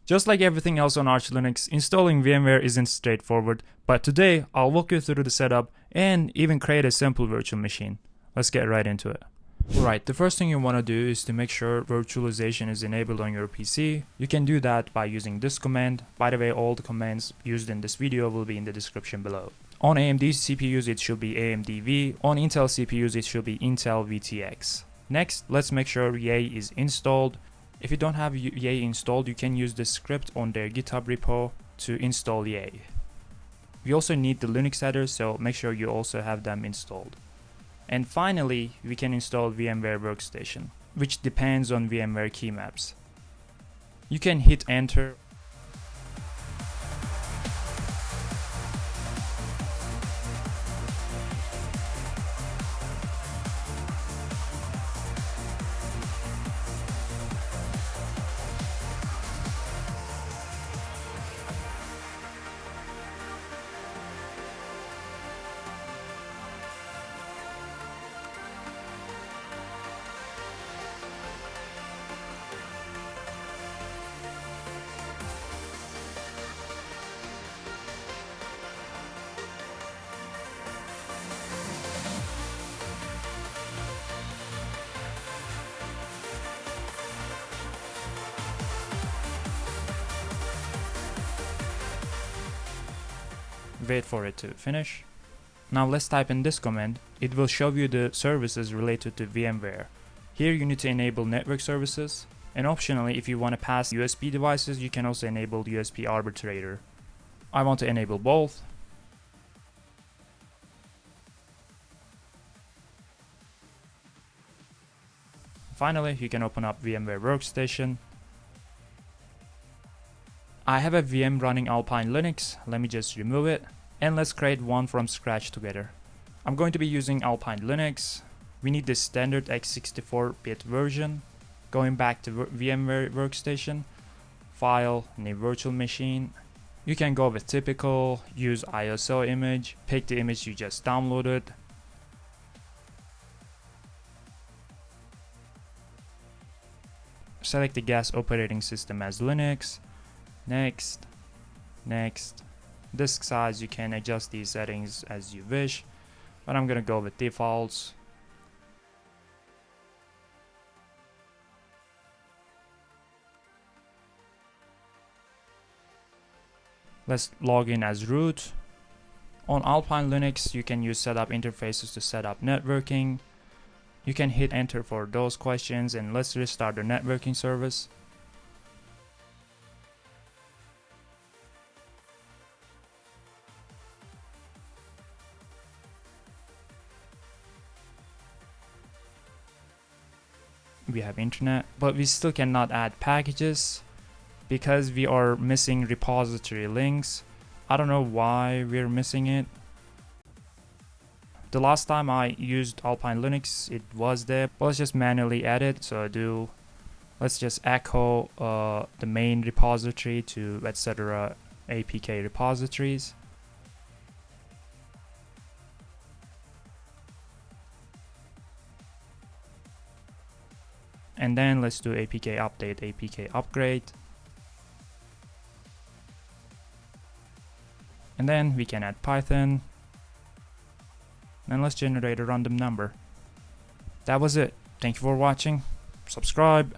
Just like everything else on Arch Linux, installing VMware isn't straightforward, but today I'll walk you through the setup and even create a simple virtual machine. Let's get right into it. Alright, the first thing you want to do is to make sure virtualization is enabled on your PC. You can do that by using this command. By the way, all the commands used in this video will be in the description below. On AMD CPUs it should be AMD-V, on Intel CPUs it should be Intel VTX. Next, let's make sure Yay is installed. If you don't have Yay installed, you can use the script on their GitHub repo to install Yay. We also need the Linux headers, so make sure you also have them installed. And finally, we can install VMware Workstation, which depends on vmware-keymaps. You can hit enter. Wait for it to finish. Now let's type in this command. It will show you the services related to VMware. Here you need to enable network services, and optionally if you want to pass USB devices you can also enable USB arbitrator. I want to enable both. Finally, you can open up VMware Workstation. I have a VM running Alpine Linux. Let me just remove it. And let's create one from scratch together. I'm going to be using Alpine Linux. We need the standard x64-bit version. Going back to VMware Workstation, File, New Virtual Machine. You can go with typical, use ISO image, pick the image you just downloaded. Select the gas operating system as Linux. Next. Disk size, you can adjust these settings as you wish, but I'm gonna go with defaults. Let's log in as root. On Alpine Linux, you can use setup interfaces to set up networking. You can hit enter for those questions, and let's restart the networking service. We have internet, but we still cannot add packages because we are missing repository links. I don't know why we're missing it. The last time I used Alpine Linux it was there, but let's just manually add it. So let's just echo the main repository to etc apk repositories. And then let's do apk update, apk upgrade. And then we can add Python. And let's generate a random number. That was it. Thank you for watching. Subscribe.